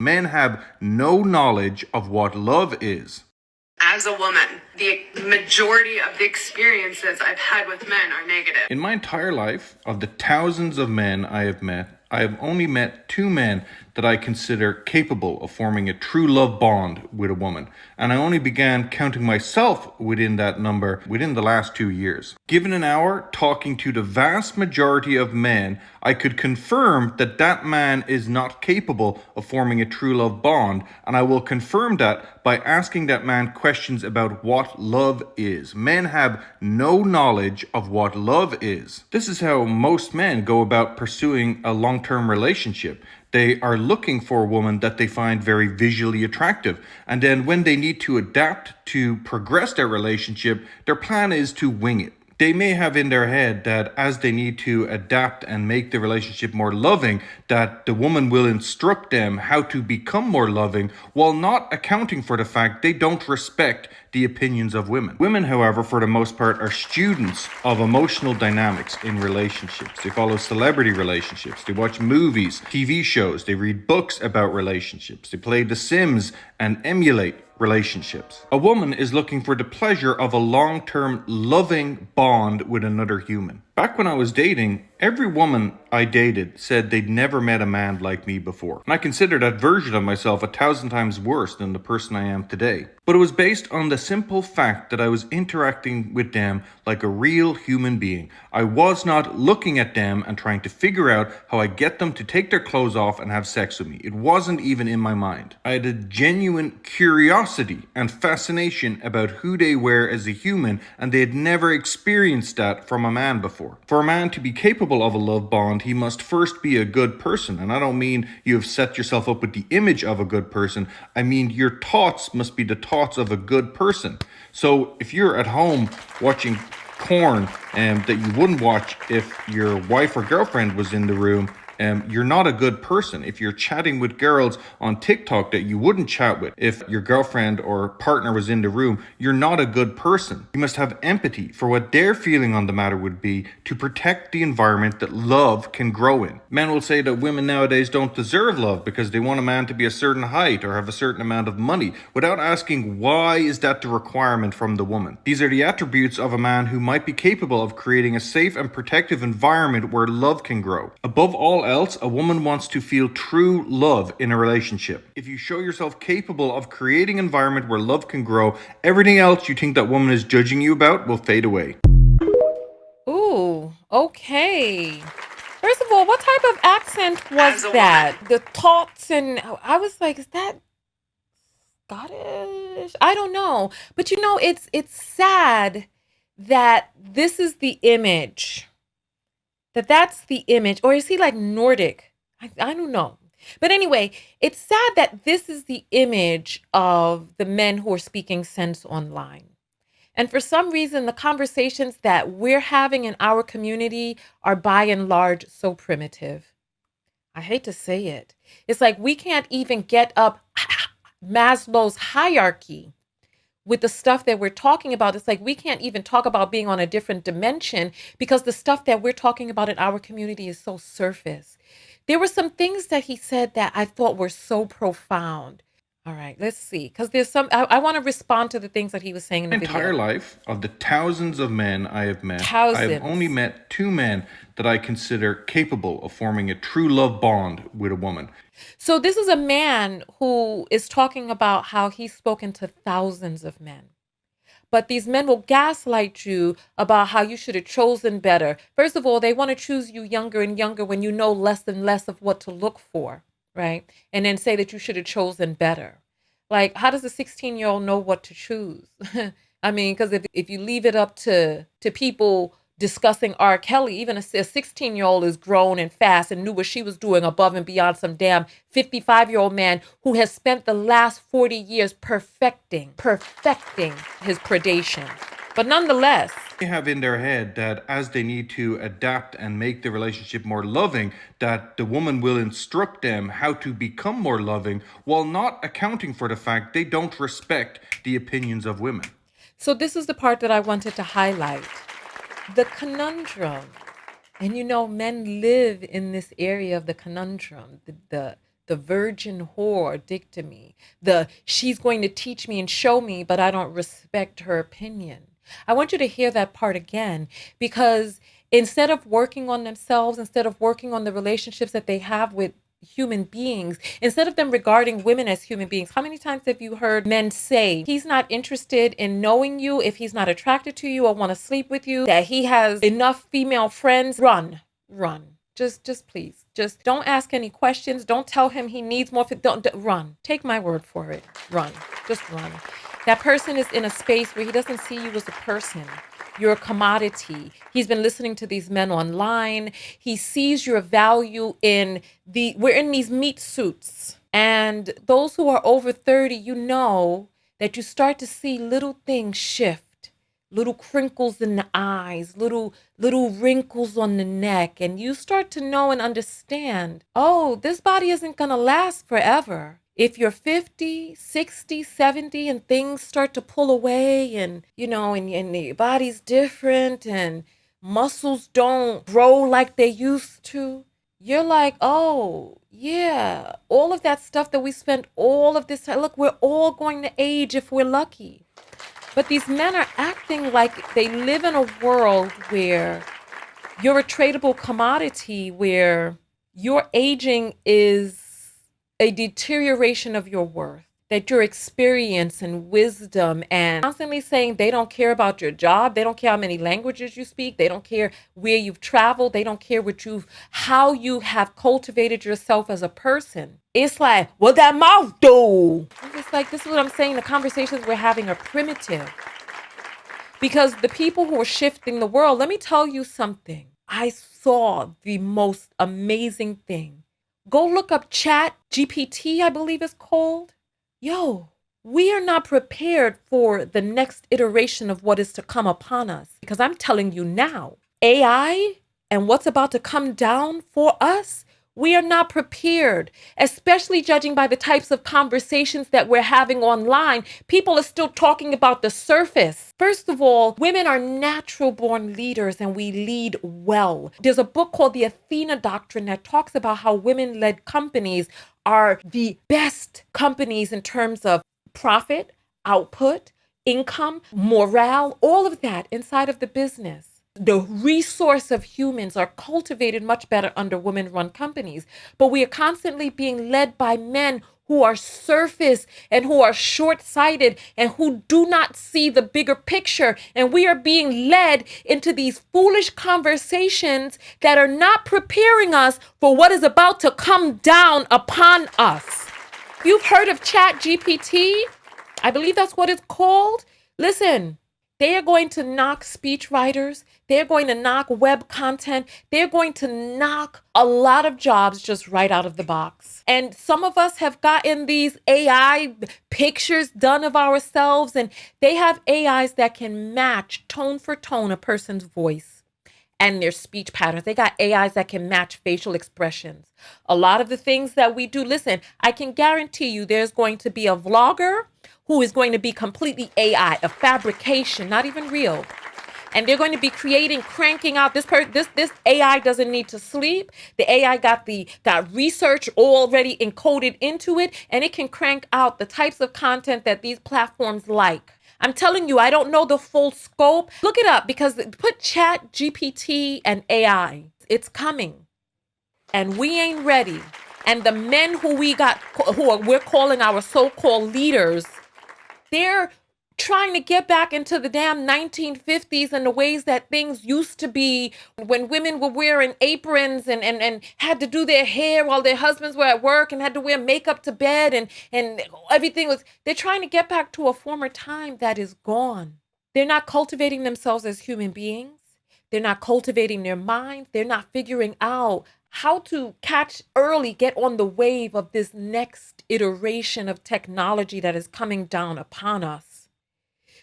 Men have no knowledge of what love is. As a woman, the majority of the experiences I've had with men are negative. In my entire life, of the thousands of men I have met, I have only met two men that I consider capable of forming a true love bond with a woman, and I only began counting myself within that number within the last 2 years. Given an hour talking to the vast majority of men, I could confirm that that man is not capable of forming a true love bond, and I will confirm that by asking that man questions about what love is. Men have no knowledge of what love is. This is how most men go about pursuing a long-term relationship. They are looking for a woman that they find very visually attractive. And then when they need to adapt to progress their relationship, their plan is to wing it. They may have in their head that as they need to adapt and make the relationship more loving, that the woman will instruct them how to become more loving, while not accounting for the fact they don't respect the opinions of women. Women, however, for the most part, are students of emotional dynamics in relationships. They follow celebrity relationships, they watch movies, TV shows, they read books about relationships, they play The Sims and emulate relationships. A woman is looking for the pleasure of a long-term loving bond with another human. Back when I was dating, every woman I dated said they'd never met a man like me before. And I consider that version of myself 1,000 times worse than the person I am today. But it was based on the simple fact that I was interacting with them like a real human being. I was not looking at them and trying to figure out how I get them to take their clothes off and have sex with me. It wasn't even in my mind. I had a genuine curiosity and fascination about who they were as a human, and they had never experienced that from a man before. For a man to be capable of a love bond, he must first be a good person. And I don't mean you have set yourself up with the image of a good person. I mean your thoughts must be the thoughts of a good person. So if you're at home watching porn that you wouldn't watch if your wife or girlfriend was in the room, you're not a good person. If you're chatting with girls on TikTok that you wouldn't chat with if your girlfriend or partner was in the room, you're not a good person. You must have empathy for what their feeling on the matter would be to protect the environment that love can grow in. Men will say that women nowadays don't deserve love because they want a man to be a certain height or have a certain amount of money, without asking why is that the requirement from the woman. These are the attributes of a man who might be capable of creating a safe and protective environment where love can grow. Above all else, a woman wants to feel true love in a relationship. If you show yourself capable of creating an environment where love can grow, everything else you think that woman is judging you about will fade away. Ooh, okay. First of all, what type of accent was As a that? woman. The thoughts, and I was like, is that Scottish? I don't know. But it's sad that this is the image. That's the image. Or is he like Nordic? I don't know. But anyway, it's sad that this is the image of the men who are speaking sense online. And for some reason, the conversations that we're having in our community are by and large so primitive. I hate to say it. It's like we can't even get up Maslow's hierarchy with the stuff that we're talking about. It's like we can't even talk about being on a different dimension because the stuff that we're talking about in our community is so surface. There were some things that he said that I thought were so profound. All right, let's see. Because there's I want to respond to the things that he was saying in the Entire video. life, of the thousands of men I have met, I have only Thousands. met two men that I consider capable of forming a true love bond with a woman. So this is a man who is talking about how he's spoken to thousands of men. But these men will gaslight you about how you should have chosen better. First of all, they want to choose you younger and younger when you know less and less of what to look for, right? And then say that you should have chosen better. Like, how does a 16-year-old know what to choose? I mean, because if you leave it up to people discussing R. Kelly, even a 16-year-old is grown and fast and knew what she was doing above and beyond some damn 55-year-old man who has spent the last 40 years perfecting his predation. But nonetheless, They have in their head that as they need to adapt and make the relationship more loving, that the woman will instruct them how to become more loving, while not accounting for the fact they don't respect the opinions of women. so this is the part that I wanted to highlight. The conundrum. And men live in this area of the conundrum, the virgin whore dictomy, the she's going to teach me and show me, but I don't respect her opinion. I want you to hear that part again, because instead of working on themselves, instead of working on the relationships that they have with human beings, instead of them regarding women as human beings, how many times have you heard men say he's not interested in knowing you if he's not attracted to you or want to sleep with you, that he has enough female friends? Run. Just please, just don't ask any questions. Don't tell him he needs more. Don't run. Take my word for it. Run. Just run. That person is in a space where he doesn't see you as a person. You're a commodity. He's been listening to these men online. He sees your value in we're in these meat suits. And those who are over 30, you know that you start to see little things shift. Little crinkles in the eyes, little wrinkles on the neck. And you start to know and understand, oh, this body isn't going to last forever. If you're 50, 60, 70 and things start to pull away and, and your body's different and muscles don't grow like they used to, you're like, oh, yeah, all of that stuff that we spent all of this time, look, we're all going to age if we're lucky. But these men are acting like they live in a world where you're a tradable commodity, where your aging is a deterioration of your worth, that your experience and wisdom, and constantly saying they don't care about your job, they don't care how many languages you speak, they don't care where you've traveled, they don't care how you have cultivated yourself as a person. It's like, what that mouth do? I'm just like, this is what I'm saying. The conversations we're having are primitive. Because the people who are shifting the world, let me tell you something. I saw the most amazing thing. Go look up Chat GPT, I believe it's called. Yo, we are not prepared for the next iteration of what is to come upon us. Because I'm telling you now, AI and what's about to come down for us, we are not prepared, especially judging by the types of conversations that we're having online. People are still talking about the surface. First of all, women are natural born leaders and we lead well. There's a book called The Athena Doctrine that talks about how women-led companies are the best companies in terms of profit, output, income, morale, all of that inside of the business. The resource of humans are cultivated much better under women-run companies. But we are constantly being led by men who are surface and who are short-sighted and who do not see the bigger picture. And we are being led into these foolish conversations that are not preparing us for what is about to come down upon us. You've heard of Chat GPT? I believe that's what it's called. Listen. They are going to knock speech writers. They're going to knock web content. They're going to knock a lot of jobs just right out of the box. And some of us have gotten these AI pictures done of ourselves, and they have AIs that can match tone for tone a person's voice and their speech patterns. They got AIs that can match facial expressions. A lot of the things that we do, listen, I can guarantee you there's going to be a vlogger who is going to be completely AI, a fabrication, not even real. And they're going to be cranking out this AI doesn't need to sleep. The AI got research already encoded into it, and it can crank out the types of content that these platforms like. I'm telling you, I don't know the full scope. Look it up, because put Chat GPT and AI. It's coming. And we ain't ready. And the men we're calling our so-called leaders, they're trying to get back into the damn 1950s and the ways that things used to be, when women were wearing aprons and had to do their hair while their husbands were at work and had to wear makeup to bed and everything was. They're trying to get back to a former time that is gone. They're not cultivating themselves as human beings. They're not cultivating their minds. They're not figuring out how to catch early, get on the wave of this next iteration of technology that is coming down upon us.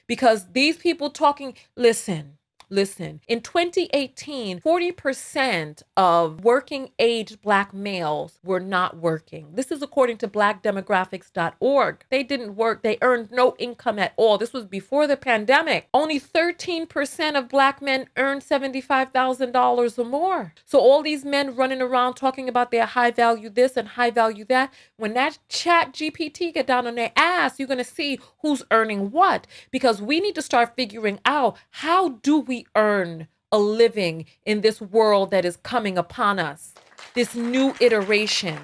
Because these people talking, listen, Listen, in 2018, 40% of working age Black males were not working. This is according to blackdemographics.org. They didn't work. They earned no income at all. This was before the pandemic. Only 13% of Black men earned $75,000 or more. So all these men running around talking about their high value this and high value that, when that chat GPT get down on their ass, you're going to see who's earning what, because we need to start figuring out, how do we earn a living in this world that is coming upon us, this new iteration?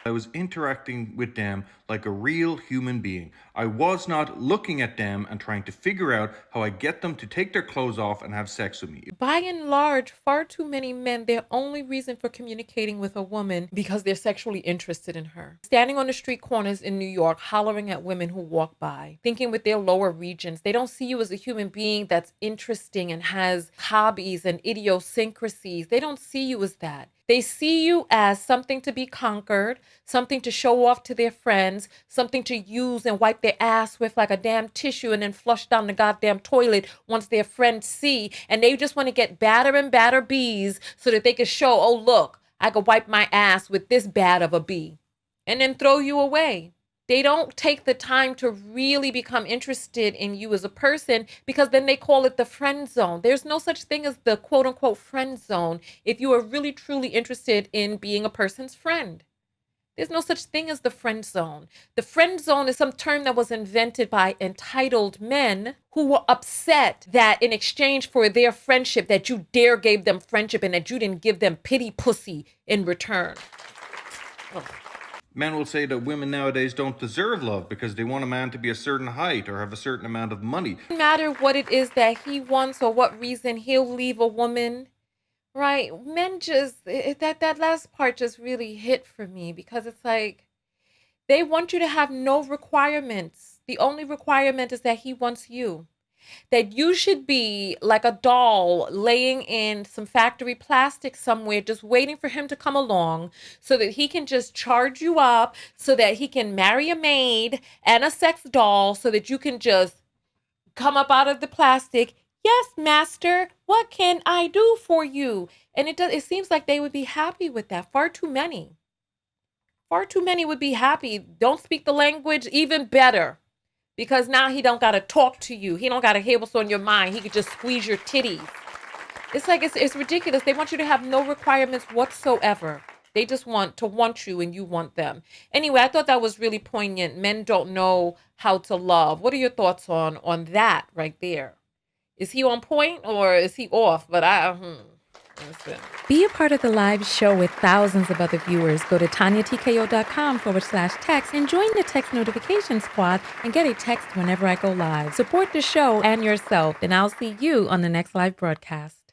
I was interacting with them like a real human being. I was not looking at them and trying to figure out how I get them to take their clothes off and have sex with me. By and large, far too many men, their only reason for communicating with a woman because they're sexually interested in her. Standing on the street corners in New York, hollering at women who walk by, thinking with their lower regions. They don't see you as a human being that's interesting and has hobbies and idiosyncrasies. They don't see you as that. They see you as something to be conquered, something to show off to their friends, something to use and wipe their ass with like a damn tissue and then flush down the goddamn toilet once their friends see. And they just want to get badder and badder bees so that they can show, oh, look, I could wipe my ass with this bad of a bee, and then throw you away. They don't take the time to really become interested in you as a person, because then they call it the friend zone. There's no such thing as the quote unquote friend zone if you are really truly interested in being a person's friend. There's no such thing as the friend zone. The friend zone is some term that was invented by entitled men who were upset that in exchange for their friendship, that you dare gave them friendship and that you didn't give them pity pussy in return. Oh. Men will say that women nowadays don't deserve love because they want a man to be a certain height or have a certain amount of money. No matter what it is that he wants or what reason he'll leave a woman, right? Men just, that last part just really hit for me, because it's like, they want you to have no requirements. The only requirement is that he wants you. That you should be like a doll laying in some factory plastic somewhere, just waiting for him to come along so that he can just charge you up, so that he can marry a maid and a sex doll, so that you can just come up out of the plastic. Yes, master, what can I do for you? And it seems like they would be happy with that. Far too many would be happy. Don't speak the language, even better. Because now he don't got to talk to you. He don't got to hear what's on your mind. He could just squeeze your titties. It's like, it's ridiculous. They want you to have no requirements whatsoever. They just want you and you want them. Anyway, I thought that was really poignant. Men don't know how to love. What are your thoughts on that right there? Is he on point or is he off? But listen. Be a part of the live show with thousands of other viewers. Go to TonyaTKO.com/text and join the text notification squad and get a text whenever I go live. Support the show and yourself, and I'll see you on the next live broadcast.